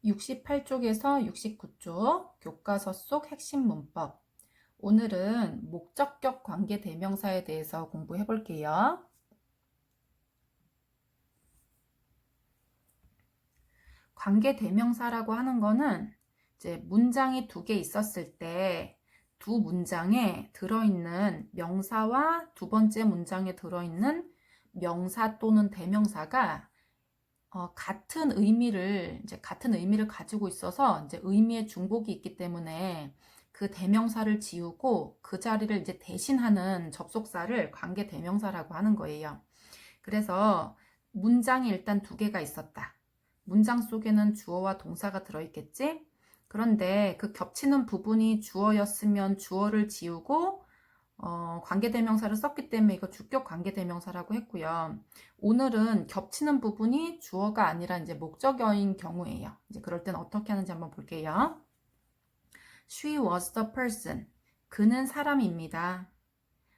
68쪽에서 69쪽 교과서 속 핵심 문법. 오늘은 목적격 관계 대명사에 대해서 공부해 볼게요. 관계 대명사라고 하는 거는 이제 문장이 두 개 있었을 때 두 문장에 들어있는 명사와 두 번째 문장에 들어있는 명사 또는 대명사가 같은 의미를 가지고 있어서 이제 의미의 중복이 있기 때문에 그 대명사를 지우고 그 자리를 이제 대신하는 접속사를 관계 대명사라고 하는 거예요. 그래서 문장이 일단 두 개가 있었다. 문장 속에는 주어와 동사가 들어있겠지? 그런데 그 겹치는 부분이 주어였으면 주어를 지우고 관계대명사를 썼기 때문에 이거 주격 관계대명사라고 했고요. 오늘은 겹치는 부분이 주어가 아니라 이제 목적어인 경우예요. 이제 그럴 땐 어떻게 하는지 한번 볼게요. She was the person. 그는 사람입니다.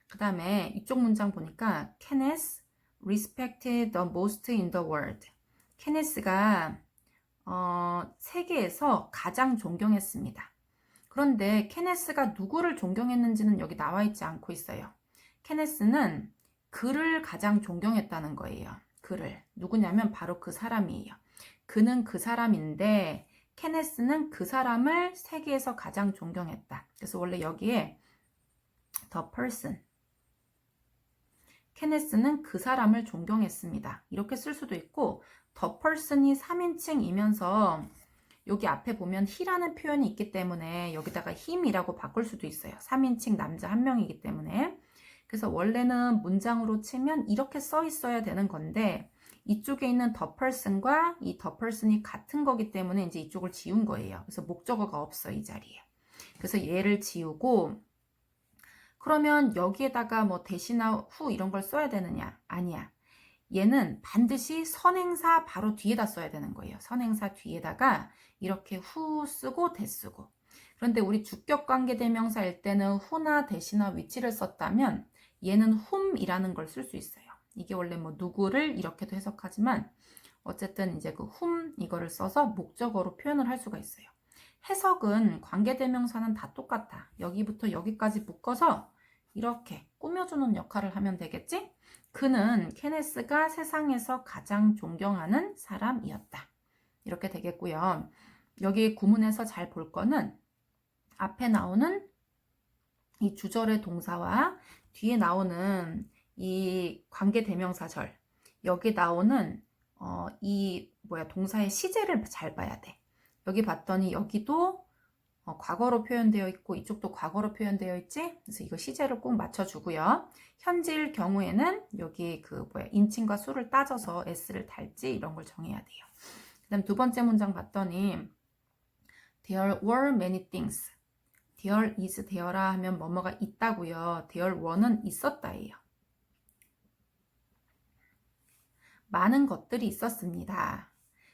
그 다음에 이쪽 문장 보니까 Kenneth respected the most in the world. 케네스가 세계에서 가장 존경했습니다. 그런데 케네스가 누구를 존경했는지는 여기 나와 있지 않고 있어요. 케네스는 그를 가장 존경했다는 거예요. 그를. 누구냐면 바로 그 사람이에요. 그는 그 사람인데 케네스는 그 사람을 세계에서 가장 존경했다. 그래서 원래 여기에 the person. 케네스는 그 사람을 존경했습니다. 이렇게 쓸 수도 있고 the person이 3인칭이면서 여기 앞에 보면 he라는 표현이 있기 때문에 여기다가 him이라고 바꿀 수도 있어요. 3인칭 남자 한 명이기 때문에. 그래서 원래는 문장으로 치면 이렇게 써 있어야 되는 건데 이쪽에 있는 the person과 이 the person이 같은 거기 때문에 이제 이쪽을 지운 거예요. 그래서 목적어가 없어 이 자리에. 그래서 얘를 지우고 그러면 여기에다가 뭐 대시나 후 이런 걸 써야 되느냐? 아니야. 얘는 반드시 선행사 바로 뒤에다 써야 되는 거예요. 선행사 뒤에다가 이렇게 후 쓰고 대 쓰고. 그런데 우리 주격 관계 대명사일 때는 후나 대시나 위치를 썼다면 얘는 whom이라는 걸 쓸 수 있어요. 이게 원래 뭐 누구를 이렇게도 해석하지만 어쨌든 이제 그 whom 이거를 써서 목적어로 표현을 할 수가 있어요. 해석은 관계 대명사는 다 똑같아. 여기부터 여기까지 묶어서 이렇게 꾸며주는 역할을 하면 되겠지? 그는 케네스가 세상에서 가장 존경하는 사람이었다. 이렇게 되겠고요. 여기 구문에서 잘 볼 거는 앞에 나오는 이 주절의 동사와 뒤에 나오는 이 관계 대명사절 여기 나오는 동사의 시제를 잘 봐야 돼. 여기 봤더니 여기도 과거로 표현되어 있고 이쪽도 과거로 표현되어 있지? 그래서 이거 시제를 꼭 맞춰주고요. 현재일 경우에는 여기 인칭과 수를 따져서 s를 달지 이런 걸 정해야 돼요. 그 다음 두 번째 문장 봤더니 There were many things. There is there라 하면 뭐뭐가 있다고요. There were는 있었다예요. 많은 것들이 있었습니다.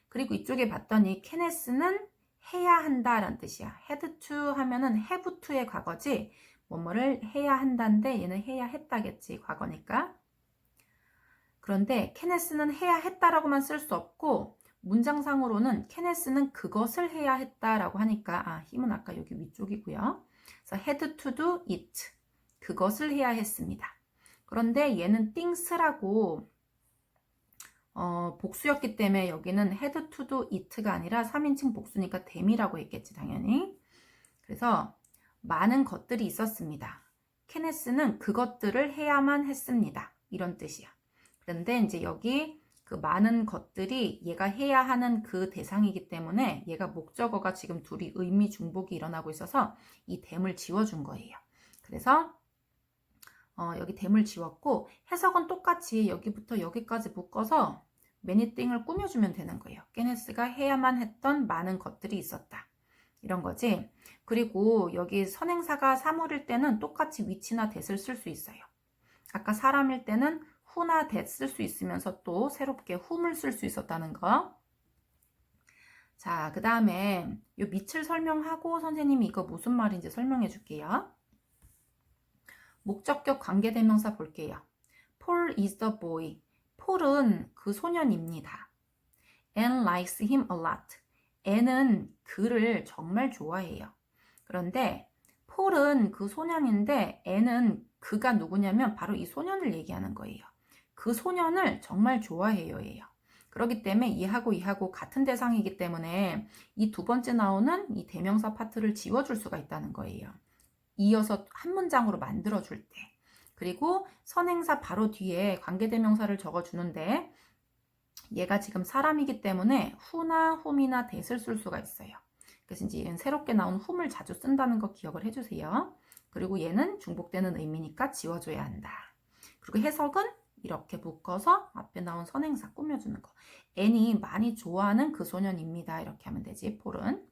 그리고 이쪽에 봤더니 케네스는 해야 한다라는 뜻이야. had to 하면은 have to의 과거지 뭐뭐를 해야 한다인데 얘는 해야 했다겠지 과거니까. 그런데 케네스는 해야 했다라고만 쓸 수 없고 문장상으로는 케네스는 그것을 해야 했다라고 하니까 힘은 아까 여기 위쪽이고요. 그래서 had to do it. 그것을 해야 했습니다. 그런데 얘는 things라고 복수였기 때문에 여기는 had to do it가 아니라 3인칭 복수니까 them이라고 했겠지 당연히. 그래서 많은 것들이 있었습니다. 케네스는 그것들을 해야만 했습니다. 이런 뜻이야. 그런데 이제 여기 그 많은 것들이 얘가 해야 하는 그 대상이기 때문에 얘가 목적어가 지금 둘이 의미 중복이 일어나고 있어서 이 them을 지워준 거예요. 그래서 여기 them을 지웠고 해석은 똑같이 여기부터 여기까지 묶어서 many thing을 꾸며주면 되는 거예요. 케네스가 해야만 했던 많은 것들이 있었다. 이런 거지. 그리고 여기 선행사가 사물일 때는 똑같이 위치나 that을 쓸 수 있어요. 아까 사람일 때는 who나 that 쓸 수 있으면서 또 새롭게 whom을 쓸 수 있었다는 거. 자, 그 다음에 이 밑을 설명하고 선생님이 이거 무슨 말인지 설명해 줄게요. 목적격 관계대명사 볼게요. Paul is the boy. 폴은 그 소년입니다. Anne likes him a lot. 애는 그를 정말 좋아해요. 그런데 폴은 그 소년인데 애는 그가 누구냐면 바로 이 소년을 얘기하는 거예요. 그 소년을 정말 좋아해요, 예요. 그렇기 때문에 이하고 같은 대상이기 때문에 이 두 번째 나오는 이 대명사 파트를 지워줄 수가 있다는 거예요. 이어서 한 문장으로 만들어줄 때. 그리고 선행사 바로 뒤에 관계대명사를 적어주는데 얘가 지금 사람이기 때문에 who나 whom이나 that을 쓸 수가 있어요. 그래서 이제 얘는 새롭게 나온 whom을 자주 쓴다는 거 기억을 해주세요. 그리고 얘는 중복되는 의미니까 지워줘야 한다. 그리고 해석은 이렇게 묶어서 앞에 나온 선행사 꾸며주는 거. 앤이 많이 좋아하는 그 소년입니다. 이렇게 하면 되지, 폴은.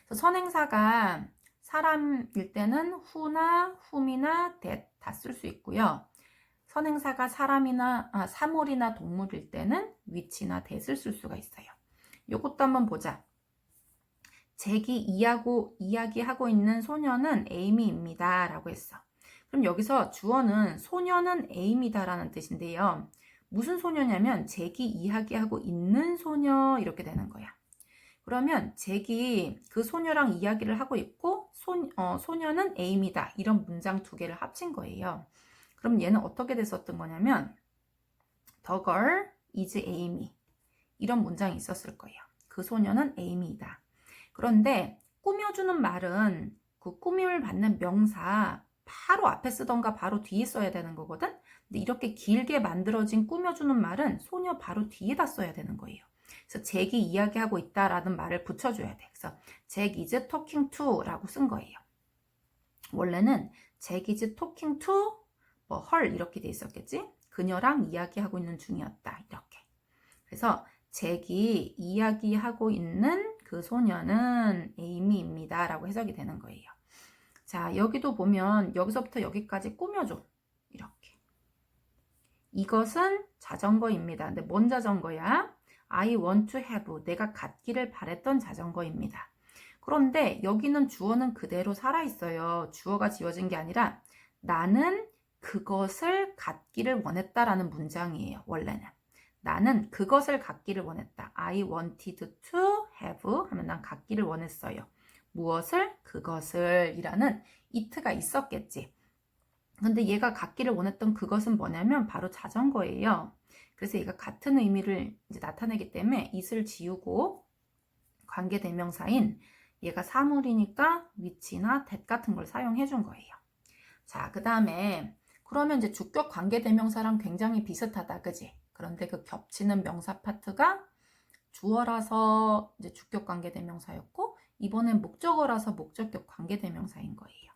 그래서 선행사가 사람일 때는 who나 whom이나 that 다 쓸 수 있고요. 선행사가 사물이나 동물일 때는 which나 that을 쓸 수가 있어요. 요것도 한번 보자. 잭이 이야기하고 있는 소녀는 에이미입니다. 라고 했어. 그럼 여기서 주어는 소녀는 에이미다 라는 뜻인데요. 무슨 소녀냐면 잭이 이야기하고 있는 소녀 이렇게 되는 거야. 그러면 잭이 그 소녀랑 이야기를 하고 있고 소녀는 에이미다. 이런 문장 두 개를 합친 거예요. 그럼 얘는 어떻게 됐었던 거냐면 The girl is Amy. 이런 문장이 있었을 거예요. 그 소녀는 에이미이다. 그런데 꾸며주는 말은 그 꾸밈을 받는 명사 바로 앞에 쓰던가 바로 뒤에 써야 되는 거거든. 근데 이렇게 길게 만들어진 꾸며주는 말은 소녀 바로 뒤에다 써야 되는 거예요. 그래서 잭이 이야기하고 있다라는 말을 붙여줘야 돼. 그래서 Jack is talking to 라고 쓴 거예요. 원래는 Jack is talking to her 이렇게 돼 있었겠지? 그녀랑 이야기하고 있는 중이었다. 이렇게. 그래서 잭이 이야기하고 있는 그 소녀는 에이미입니다. 라고 해석이 되는 거예요. 자, 여기도 보면 여기서부터 여기까지 꾸며줘. 이렇게. 이것은 자전거입니다. 근데 뭔 자전거야? I want to have. 내가 갖기를 바랬던 자전거입니다. 그런데 여기는 주어는 그대로 살아있어요. 주어가 지워진 게 아니라 나는 그것을 갖기를 원했다라는 문장이에요. 원래는. 나는 그것을 갖기를 원했다. I wanted to have 하면 난 갖기를 원했어요. 무엇을? 그것을 이라는 it가 있었겠지. 근데 얘가 갖기를 원했던 그것은 뭐냐면 바로 자전거예요. 그래서 얘가 같은 의미를 이제 나타내기 때문에 it을 지우고 관계대명사인 얘가 사물이니까 which나 that 같은 걸 사용해 준 거예요. 자, 그 다음에 그러면 이제 주격 관계대명사랑 굉장히 비슷하다, 그지? 그런데 그 겹치는 명사 파트가 주어라서 이제 주격 관계대명사였고 이번엔 목적어라서 목적격 관계대명사인 거예요.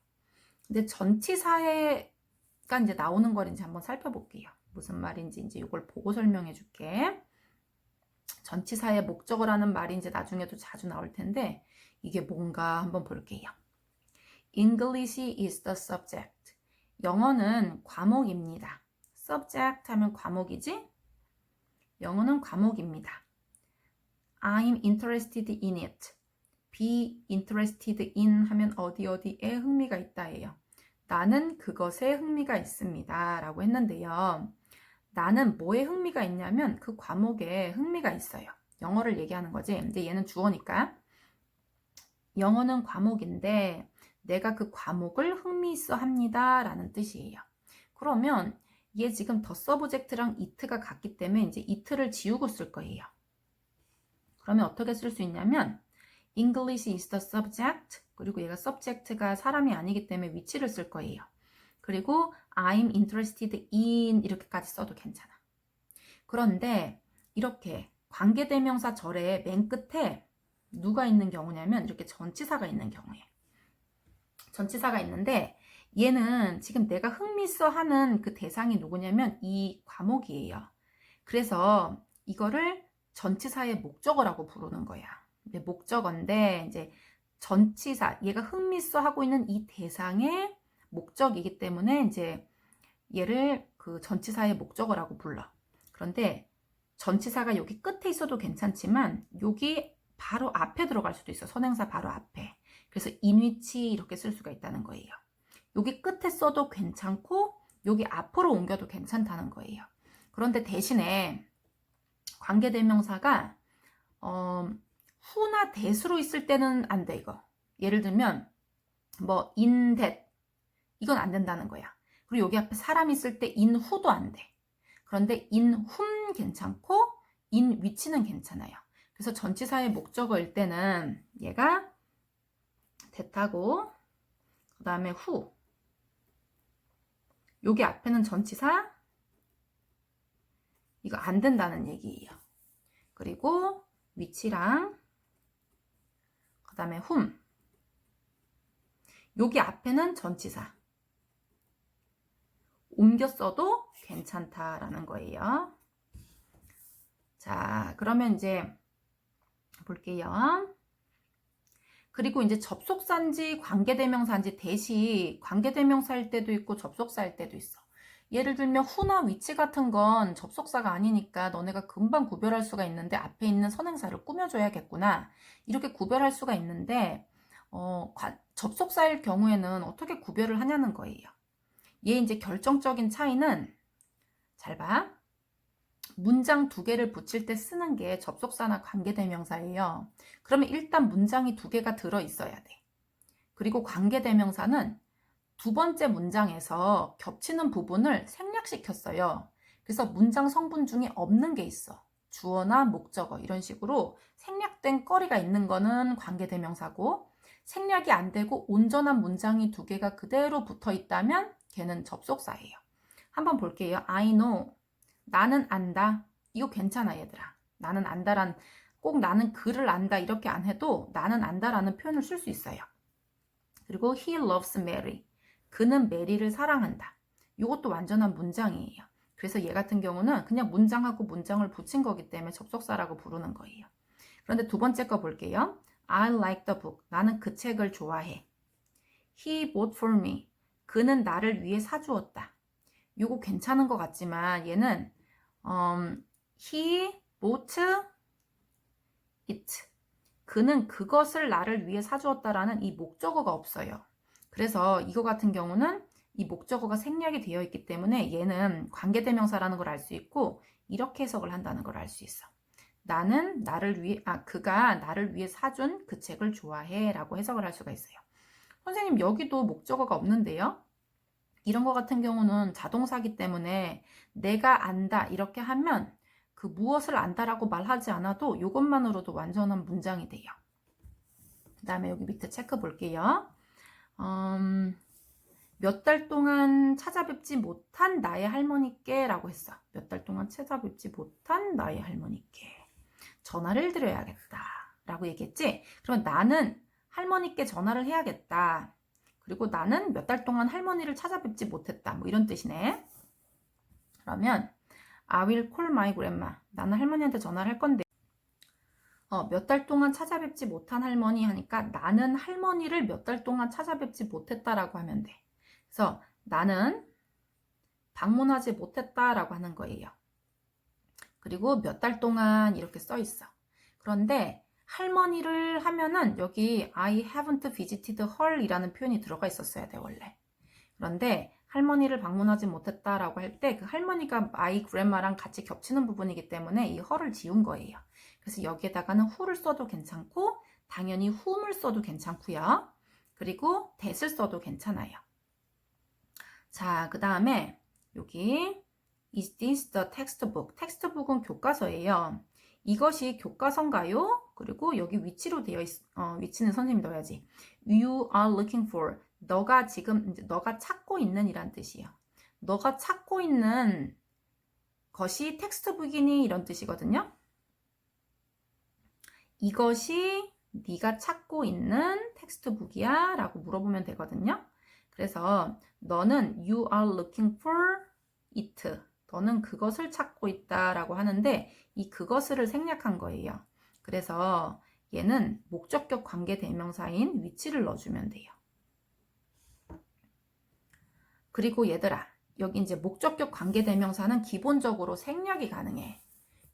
근데 전치사가 이제 나오는 걸 이제 한번 살펴볼게요. 무슨 말인지 이제 이걸 보고 설명해 줄게. 전치사의 목적어라는 말이 이제 나중에도 자주 나올 텐데 이게 뭔가 한번 볼게요. English is the subject. 영어는 과목입니다. subject 하면 과목이지? 영어는 과목입니다. I'm interested in it. be interested in 하면 어디에 흥미가 있다예요. 나는 그것에 흥미가 있습니다. 라고 했는데요. 나는 뭐에 흥미가 있냐면 그 과목에 흥미가 있어요. 영어를 얘기하는 거지. 근데 얘는 주어니까. 영어는 과목인데 내가 그 과목을 흥미있어 합니다. 라는 뜻이에요. 그러면 얘 지금 더 서브젝트랑 it가 같기 때문에 이제 it를 지우고 쓸 거예요. 그러면 어떻게 쓸 수 있냐면 English is the subject. 그리고 얘가 subject가 사람이 아니기 때문에 which를 쓸 거예요. 그리고 I'm interested in 이렇게까지 써도 괜찮아. 그런데 이렇게 관계대명사 절에 맨 끝에 누가 있는 경우냐면 이렇게 전치사가 있는 경우에 전치사가 있는데 얘는 지금 내가 흥미있어 하는 그 대상이 누구냐면 이 과목이에요. 그래서 이거를 전치사의 목적어라고 부르는 거야. 목적어인데 이제 전치사 얘가 흥미있어 하고 있는 이 대상의 목적이기 때문에 이제 얘를 그 전치사의 목적어라고 불러. 그런데 전치사가 여기 끝에 있어도 괜찮지만 여기 바로 앞에 들어갈 수도 있어. 선행사 바로 앞에. 그래서 in which 이렇게 쓸 수가 있다는 거예요. 여기 끝에 써도 괜찮고 여기 앞으로 옮겨도 괜찮다는 거예요. 그런데 대신에 관계대명사가 who나 that으로 있을 때는 안 돼, 이거. 예를 들면 뭐 in that 이건 안 된다는 거야. 그리고 여기 앞에 사람 있을 때 in who도 안 돼. 그런데 in whom 괜찮고 in which는 괜찮아요. 그래서 전치사의 목적어일 때는 얘가 that하고 그 다음에 who 여기 앞에는 전치사 이거 안 된다는 얘기예요. 그리고 which랑 그 다음에 whom 여기 앞에는 전치사 옮겨 써도 괜찮다라는 거예요. 자, 그러면 이제 볼게요. 그리고 이제 접속사인지 관계대명사인지 대시 관계대명사일 때도 있고 접속사일 때도 있어. 예를 들면 who나 which 같은 건 접속사가 아니니까 너네가 금방 구별할 수가 있는데 앞에 있는 선행사를 꾸며줘야겠구나. 이렇게 구별할 수가 있는데 접속사일 경우에는 어떻게 구별을 하냐는 거예요. 얘 이제 결정적인 차이는 잘 봐. 문장 두 개를 붙일 때 쓰는 게 접속사나 관계대명사예요. 그러면 일단 문장이 두 개가 들어 있어야 돼. 그리고 관계대명사는 두 번째 문장에서 겹치는 부분을 생략시켰어요. 그래서 문장 성분 중에 없는 게 있어. 주어나 목적어 이런 식으로 생략된 거리가 있는 거는 관계대명사고 생략이 안 되고 온전한 문장이 두 개가 그대로 붙어 있다면 걔는 접속사예요. 한번 볼게요. I know. 나는 안다. 이거 괜찮아 얘들아. 나는 안다란 꼭 나는 그를 안다 이렇게 안 해도 나는 안다라는 표현을 쓸 수 있어요. 그리고 he loves Mary. 그는 메리를 사랑한다. 이것도 완전한 문장이에요. 그래서 얘 같은 경우는 그냥 문장하고 문장을 붙인 거기 때문에 접속사라고 부르는 거예요. 그런데 두 번째 거 볼게요. I like the book. 나는 그 책을 좋아해. He bought for me. 그는 나를 위해 사주었다. 이거 괜찮은 것 같지만 얘는 he bought it. 그는 그것을 나를 위해 사주었다라는 이 목적어가 없어요. 그래서 이거 같은 경우는 이 목적어가 생략이 되어 있기 때문에 얘는 관계대명사라는 걸 알 수 있고 이렇게 해석을 한다는 걸 알 수 있어. 나는 나를 위해 그가 나를 위해 사준 그 책을 좋아해 라고 해석을 할 수가 있어요. 선생님 여기도 목적어가 없는데요. 이런 거 같은 경우는 자동사기 때문에 내가 안다 이렇게 하면 그 무엇을 안다라고 말하지 않아도 이것만으로도 완전한 문장이 돼요. 그 다음에 여기 밑에 체크 볼게요. 몇 달 동안 찾아뵙지 못한 나의 할머니께 라고 했어. 몇 달 동안 찾아뵙지 못한 나의 할머니께 전화를 드려야겠다 라고 얘기했지. 그러면 나는 할머니께 전화를 해야겠다. 그리고 나는 몇 달 동안 할머니를 찾아뵙지 못했다. 뭐 이런 뜻이네. 그러면 I will call my grandma. 나는 할머니한테 전화를 할 건데 몇 달 동안 찾아뵙지 못한 할머니 하니까 나는 할머니를 몇 달 동안 찾아뵙지 못했다라고 하면 돼. 그래서 나는 방문하지 못했다라고 하는 거예요. 그리고 몇 달 동안 이렇게 써 있어. 그런데 할머니를 하면은 여기 I haven't visited her 이라는 표현이 들어가 있었어야 돼 원래. 그런데 할머니를 방문하지 못했다라고 할 때 그 할머니가 my grandma랑 같이 겹치는 부분이기 때문에 이 her를 지운 거예요. 그래서 여기에다가는 who를 써도 괜찮고 당연히 whom을 써도 괜찮고요. 그리고 that을 써도 괜찮아요. 자, 그 다음에 여기 Is this the textbook? 텍스트북은 교과서예요. 이것이 교과서인가요? 그리고 여기 위치로 되어 위치는 선생님이 넣어야지. You are looking for. 너가 지금 너가 찾고 있는 이란 뜻이에요. 너가 찾고 있는 것이 텍스트북이니 이런 뜻이거든요. 이것이 네가 찾고 있는 텍스트북이야 라고 물어보면 되거든요. 그래서 너는 you are looking for it. 너는 그것을 찾고 있다 라고 하는데 이 그것을 생략한 거예요. 그래서 얘는 목적격 관계대명사인 위치를 넣어주면 돼요. 그리고 얘들아 여기 이제 목적격 관계대명사는 기본적으로 생략이 가능해.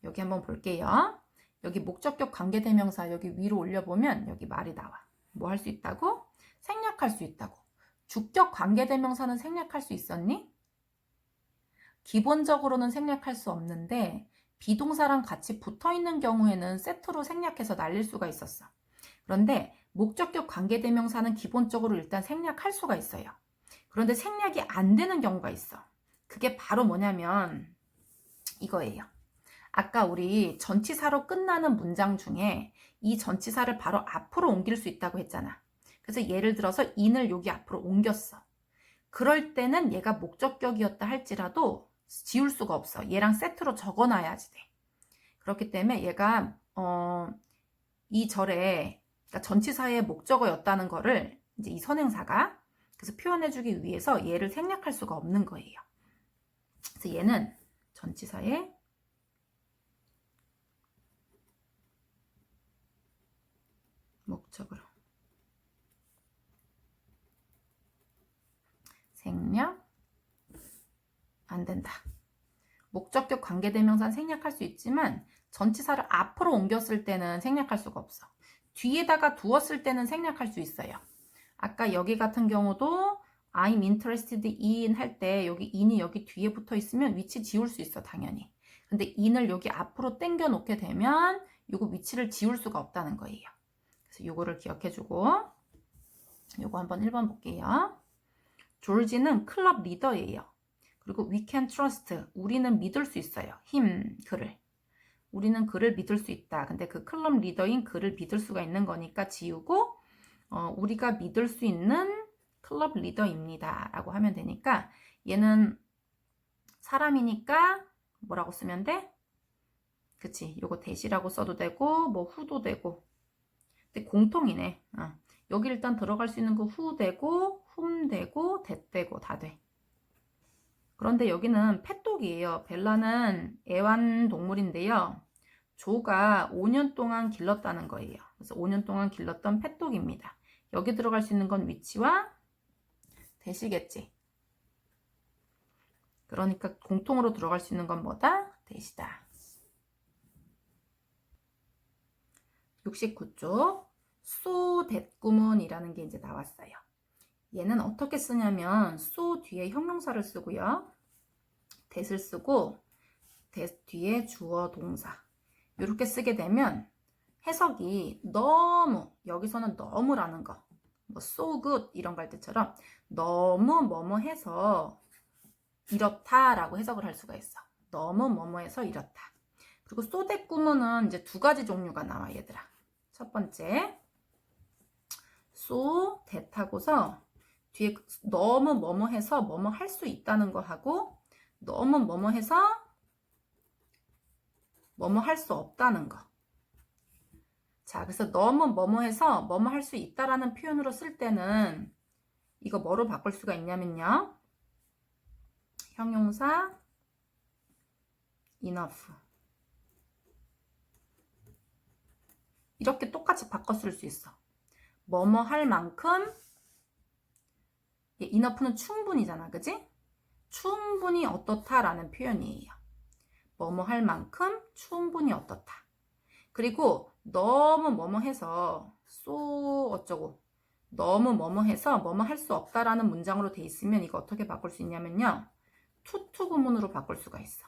여기 한번 볼게요. 여기 목적격 관계대명사 여기 위로 올려보면 여기 말이 나와. 뭐 할 수 있다고? 생략할 수 있다고. 주격 관계대명사는 생략할 수 있었니? 기본적으로는 생략할 수 없는데 비동사랑 같이 붙어 있는 경우에는 세트로 생략해서 날릴 수가 있었어. 그런데 목적격 관계대명사는 기본적으로 일단 생략할 수가 있어요. 그런데 생략이 안 되는 경우가 있어. 그게 바로 뭐냐면 이거예요. 아까 우리 전치사로 끝나는 문장 중에 이 전치사를 바로 앞으로 옮길 수 있다고 했잖아. 그래서 예를 들어서 in을 여기 앞으로 옮겼어. 그럴 때는 얘가 목적격이었다 할지라도 지울 수가 없어. 얘랑 세트로 적어놔야지 돼. 그렇기 때문에 얘가 이 절에 그러니까 전치사의 목적어였다는 거를 이제 이 선행사가 그래서 표현해주기 위해서 얘를 생략할 수가 없는 거예요. 그래서 얘는 전치사의 목적으로 생략 안 된다. 목적격 관계대명사는 생략할 수 있지만 전치사를 앞으로 옮겼을 때는 생략할 수가 없어. 뒤에다가 두었을 때는 생략할 수 있어요. 아까 여기 같은 경우도 I'm interested in 할 때 여기 in이 여기 뒤에 붙어 있으면 위치 지울 수 있어 당연히. 근데 in을 여기 앞으로 당겨 놓게 되면 요거 위치를 지울 수가 없다는 거예요. 그래서 요거를 기억해주고 요거 한번 1번 볼게요. 조지는 클럽 리더예요. 그리고 we can trust, 우리는 믿을 수 있어요. 그를. 우리는 그를 믿을 수 있다. 근데 그 클럽 리더인 그를 믿을 수가 있는 거니까 지우고 우리가 믿을 수 있는 클럽 리더입니다. 라고 하면 되니까 얘는 사람이니까 뭐라고 쓰면 돼? 그치. 요거 대시라고 써도 되고 뭐 후도 되고. 근데 공통이네. 여기 일단 들어갈 수 있는 거 후 되고 훔 되고 대 되고 다 돼. 그런데 여기는 펫독이에요. 벨라는 애완동물인데요. 조가 5년 동안 길렀다는 거예요. 그래서 5년 동안 길렀던 펫독입니다. 여기 들어갈 수 있는 건 위치와 대시겠지. 그러니까 공통으로 들어갈 수 있는 건 뭐다? 대시다. 69쪽 so that 구문이라는 게 이제 나왔어요. 얘는 어떻게 쓰냐면 so 뒤에 형용사를 쓰고요. that을 쓰고 that 뒤에 주어 동사 이렇게 쓰게 되면 해석이 너무 여기서는 너무라는 거 뭐 so good 이런 거 할 때처럼 너무 뭐뭐 해서 이렇다 라고 해석을 할 수가 있어. 너무 뭐뭐 해서 이렇다. 그리고 so that 구문은 이제 두 가지 종류가 나와 얘들아. 첫 번째 so that 하고서 뒤에 너무 뭐뭐 해서 뭐뭐 할 수 있다는 거 하고 너무 뭐뭐 해서 뭐뭐 할 수 없다는 거. 자, 그래서 너무 뭐뭐 해서 뭐뭐 할 수 있다라는 표현으로 쓸 때는 이거 뭐로 바꿀 수가 있냐면요. 형용사 enough. 이렇게 똑같이 바꿔 쓸 수 있어. 뭐뭐 할 만큼 enough는 충분히잖아. 그지? 충분히 어떻다라는 표현이에요. 뭐뭐 할 만큼 충분히 어떻다. 그리고 너무 뭐뭐 해서 so 어쩌고 너무 뭐뭐 해서 뭐뭐 할 수 없다라는 문장으로 돼 있으면 이거 어떻게 바꿀 수 있냐면요. 투투 구문으로 바꿀 수가 있어.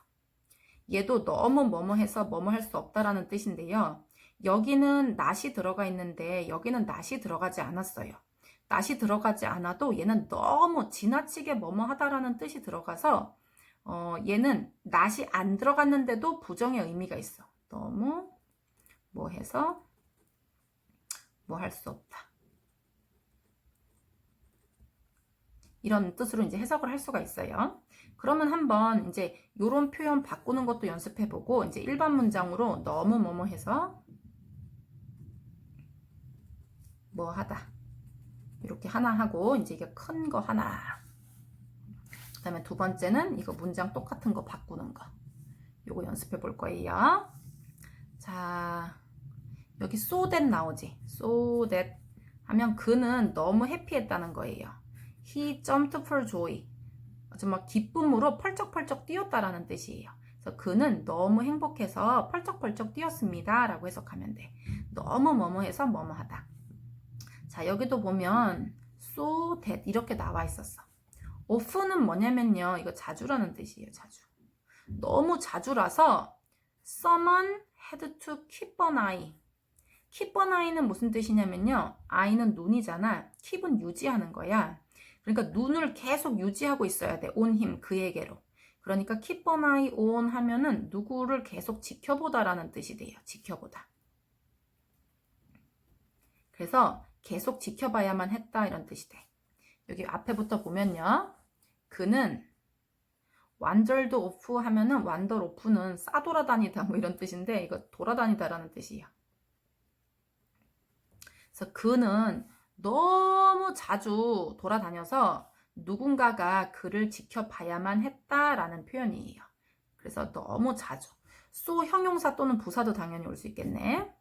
얘도 너무 뭐뭐 해서 뭐뭐 할 수 없다라는 뜻인데요. 여기는 not이 들어가 있는데 여기는 not이 들어가지 않았어요. not이 들어가지 않아도 얘는 너무 지나치게 뭐뭐 하다라는 뜻이 들어가서 얘는 not이 안 들어갔는데도 부정의 의미가 있어. 너무 뭐 해서 뭐 할 수 없다. 이런 뜻으로 이제 해석을 할 수가 있어요. 그러면 한번 이제 요런 표현 바꾸는 것도 연습해보고 이제 일반 문장으로 너무 뭐뭐 해서 뭐 하다. 이렇게 하나 하고 이제 이게 큰 거 하나. 그 다음에 두 번째는 이거 문장 똑같은 거 바꾸는 거. 요거 연습해 볼 거예요. 자, 여기 so that 나오지. so that 하면 그는 너무 해피했다는 거예요. He jumped for joy. 정말 기쁨으로 펄쩍펄쩍 뛰었다라는 뜻이에요. 그래서 그는 너무 행복해서 펄쩍펄쩍 뛰었습니다. 라고 해석하면 돼. 너무 뭐뭐해서 뭐뭐하다. 자, 여기도 보면 so that 이렇게 나와 있었어. often은 뭐냐면요. 이거 자주라는 뜻이에요. 자주. 너무 자주라서 Someone had to keep an eye. keep an eye는 무슨 뜻이냐면요. eye는 눈이잖아. keep은 유지하는 거야. 그러니까 눈을 계속 유지하고 있어야 돼. on him, 그에게로. 그러니까 keep an eye on 하면은 누구를 계속 지켜보다라는 뜻이 돼요. 지켜보다. 그래서 계속 지켜봐야만 했다 이런 뜻이 돼. 여기 앞에부터 보면요. 그는 wandered off 하면은 wander off는 싸돌아다니다 뭐 이런 뜻인데 이거 돌아다니다라는 뜻이에요. 그래서 그는 너무 자주 돌아다녀서 누군가가 그를 지켜봐야만 했다라는 표현이에요. 그래서 너무 자주. so 형용사 또는 부사도 당연히 올 수 있겠네.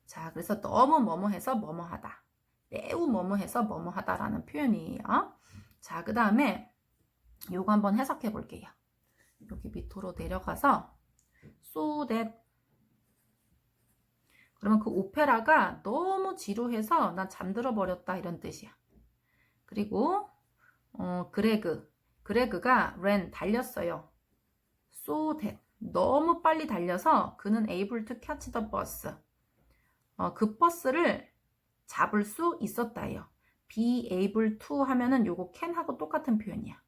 자, 그래서 너무 뭐뭐해서 뭐뭐하다. 매우 뭐뭐해서 뭐뭐하다라는 표현이에요. 자, 그 다음에 요거 한번 해석해 볼게요. 여기 밑으로 내려가서 so that 그러면 그 오페라가 너무 지루해서 난 잠들어 버렸다 이런 뜻이야. 그리고 그레그가 ran 달렸어요. so that 너무 빨리 달려서 그는 able to catch the bus. 그 버스를 잡을 수 있었다요. be able to 하면은 요거 can하고 똑같은 표현이야.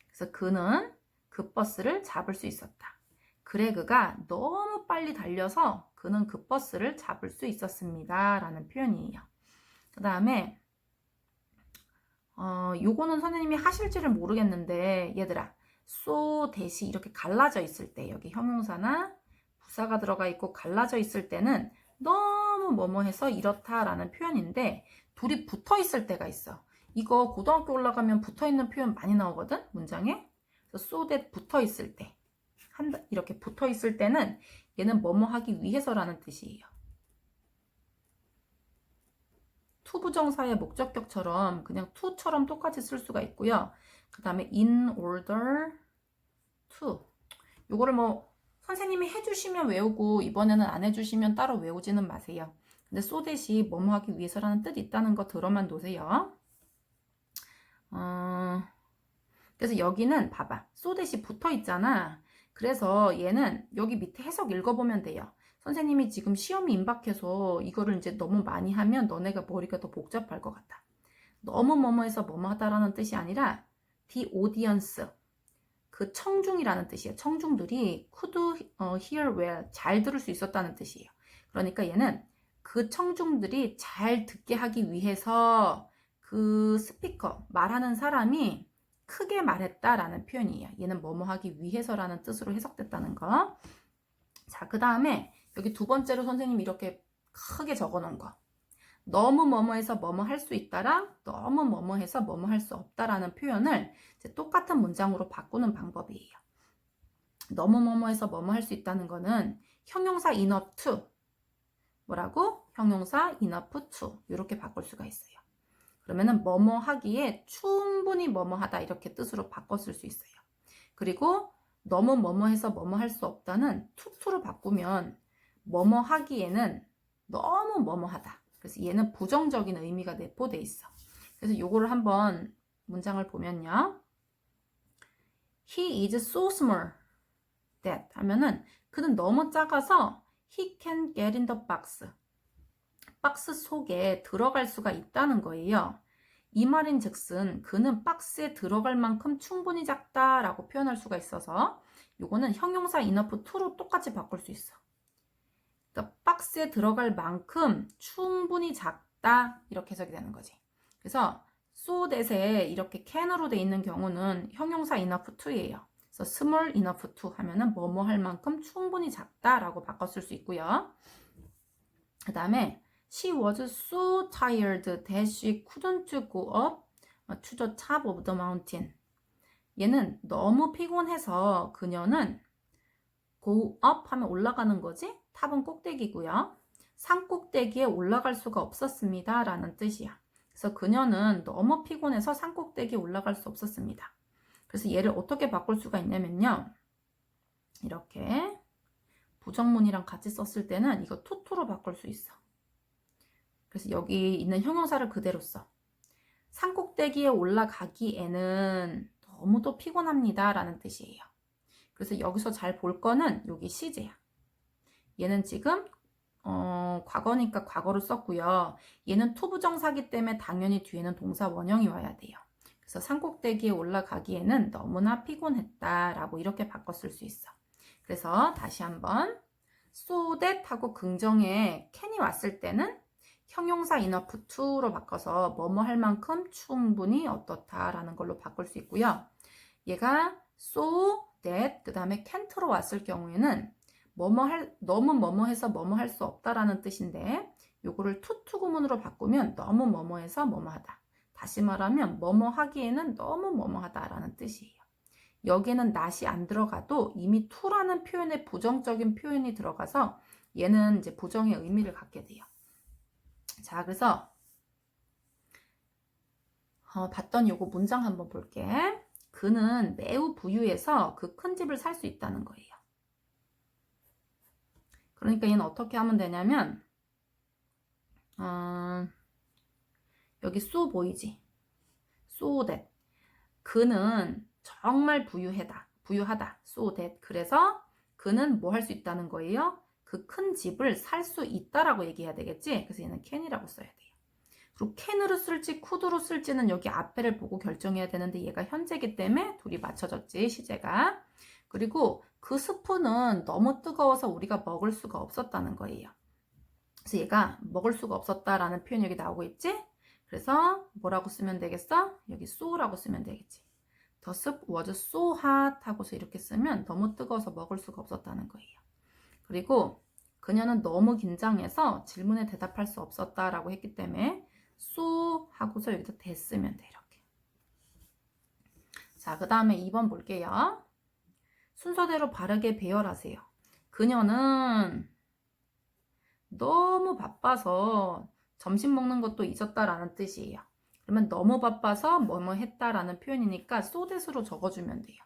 그래서 그는 그 버스를 잡을 수 있었다. 그레그가 너무 빨리 달려서 그는 그 버스를 잡을 수 있었습니다. 라는 표현이에요. 그 다음에 요거는 선생님이 하실지를 모르겠는데 얘들아 so that이 이렇게 갈라져 있을 때 여기 형용사나 부사가 들어가 있고 갈라져 있을 때는 너무 뭐뭐해서 이렇다라는 표현인데 둘이 붙어 있을 때가 있어. 이거 고등학교 올라가면 붙어 있는 표현 많이 나오거든 문장에. 그래서 so that 붙어 있을 때 이렇게 붙어 있을 때는 얘는 뭐뭐 하기 위해서라는 뜻이에요. to 부정사의 목적격처럼 그냥 to처럼 똑같이 쓸 수가 있고요. 그 다음에 in order to 요거를 뭐 선생님이 해주시면 외우고 이번에는 안 해주시면 따로 외우지는 마세요. 근데 so that이 뭐뭐 하기 위해서라는 뜻이 있다는 거 들어만 놓으세요. 그래서 여기는 봐봐. so that이 붙어 있잖아. 그래서 얘는 여기 밑에 해석 읽어보면 돼요. 선생님이 지금 시험이 임박해서 이거를 이제 너무 많이 하면 너네가 머리가 더 복잡할 것 같아. 너무 뭐뭐해서 뭐뭐하다라는 뜻이 아니라 the audience, 그 청중이라는 뜻이에요. 청중들이 could hear well, 잘 들을 수 있었다는 뜻이에요. 그러니까 얘는 그 청중들이 잘 듣게 하기 위해서 그 스피커, 말하는 사람이 크게 말했다라는 표현이에요. 얘는 뭐뭐 하기 위해서라는 뜻으로 해석됐다는 거. 자, 그 다음에 여기 두 번째로 선생님이 이렇게 크게 적어 놓은 거. 너무 뭐뭐해서 뭐뭐 할 수 있다랑 너무 뭐뭐해서 뭐뭐 할 수 없다라는 표현을 이제 똑같은 문장으로 바꾸는 방법이에요. 너무 뭐뭐해서 뭐뭐 할 수 있다는 거는 형용사 enough to 뭐라고? 형용사 enough to 이렇게 바꿀 수가 있어요. 그러면은 뭐뭐 하기에 충분히 뭐뭐 하다 이렇게 뜻으로 바꿔 쓸 수 있어요. 그리고 너무 뭐뭐 해서 뭐뭐 할 수 없다는 투투로 바꾸면 뭐뭐 하기에는 너무 뭐뭐 하다. 그래서 얘는 부정적인 의미가 내포돼 있어. 그래서 요거를 한번 문장을 보면요. He is so small that 하면은 그는 너무 작아서 he can get in the box. 박스 속에 들어갈 수가 있다는 거예요. 이 말인 즉슨 그는 박스에 들어갈 만큼 충분히 작다라고 표현할 수가 있어서 요거는 형용사 enough to로 똑같이 바꿀 수 있어. 그러니까 박스에 들어갈 만큼 충분히 작다 이렇게 해석이 되는 거지. 그래서 so that에 이렇게 can으로 돼 있는 경우는 형용사 enough to예요. 그래서 small enough to 하면은 뭐뭐 할 만큼 충분히 작다라고 바꿔 쓸 수 있고요. 그 다음에 She was so tired that she couldn't go up to the top of the mountain. 얘는 너무 피곤해서 그녀는 go up 하면 올라가는 거지. 탑은 꼭대기고요. 산 꼭대기에 올라갈 수가 없었습니다. 라는 뜻이야. 그래서 그녀는 너무 피곤해서 산 꼭대기에 올라갈 수 없었습니다. 그래서 얘를 어떻게 바꿀 수가 있냐면요. 이렇게 부정문이랑 같이 썼을 때는 이거 투투로 바꿀 수 있어. 그래서 여기 있는 형용사를 그대로 써. 산 꼭대기에 올라가기에는 너무도 피곤합니다. 라는 뜻이에요. 그래서 여기서 잘 볼 거는 여기 시제야. 얘는 지금 과거니까 과거를 썼고요. 얘는 투부정사기 때문에 당연히 뒤에는 동사 원형이 와야 돼요. 그래서 산꼭대기에 올라가기에는 너무나 피곤했다라고 이렇게 바꿔 쓸 수 있어. 그래서 다시 한번 so that 하고 긍정에 can이 왔을 때는 형용사 enough to로 바꿔서 뭐뭐 할 만큼 충분히 어떻다라는 걸로 바꿀 수 있고요. 얘가 so that 그 다음에 can't로 왔을 경우에는 너무 뭐뭐 해서 뭐뭐 할 수 없다라는 뜻인데 요거를 to 구문으로 바꾸면 너무 뭐뭐 해서 뭐뭐 하다. 다시 말하면 뭐뭐 하기에는 너무 뭐뭐 하다라는 뜻이에요. 여기에는 not이 안 들어가도 이미 to라는 표현에 부정적인 표현이 들어가서 얘는 이제 부정의 의미를 갖게 돼요. 자, 그래서 봤던 요거 문장 한번 볼게. 그는 매우 부유해서 그 큰 집을 살 수 있다는 거예요. 그러니까 얘는 어떻게 하면 되냐면 여기 so 보이지? so that 그는 정말 부유하다. so that 그래서 그는 뭐 할 수 있다는 거예요? 그 큰 집을 살 수 있다라고 얘기해야 되겠지? 그래서 얘는 can이라고 써야 돼요. 그리고 can으로 쓸지 could로 쓸지는 여기 앞에를 보고 결정해야 되는데 얘가 현재이기 때문에 둘이 맞춰졌지, 시제가. 그리고 그 스프는 너무 뜨거워서 우리가 먹을 수가 없었다는 거예요. 그래서 얘가 먹을 수가 없었다라는 표현이 여기 나오고 있지? 그래서 뭐라고 쓰면 되겠어? 여기 so라고 쓰면 되겠지. The soup was so hot 하고서 이렇게 쓰면 너무 뜨거워서 먹을 수가 없었다는 거예요. 그리고 그녀는 너무 긴장해서 질문에 대답할 수 없었다라고 했기 때문에 so 하고서 여기서 that 쓰면 돼, 이렇게. 자, 그 다음에 2번 볼게요. 순서대로 바르게 배열하세요. 그녀는 너무 바빠서 점심 먹는 것도 잊었다라는 뜻이에요. 그러면 너무 바빠서 뭐뭐 했다라는 표현이니까 so that으로 적어주면 돼요.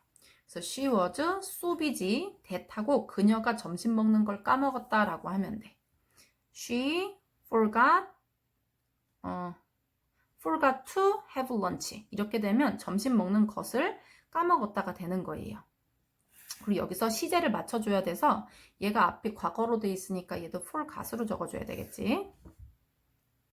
그래서 she was so busy that 하고 그녀가 점심 먹는 걸 까먹었다라고 하면 돼. She forgot to have lunch. 이렇게 되면 점심 먹는 것을 까먹었다가 되는 거예요. 그리고 여기서 시제를 맞춰줘야 돼서 얘가 앞이 과거로 돼 있으니까 얘도 forgot으로 적어줘야 되겠지.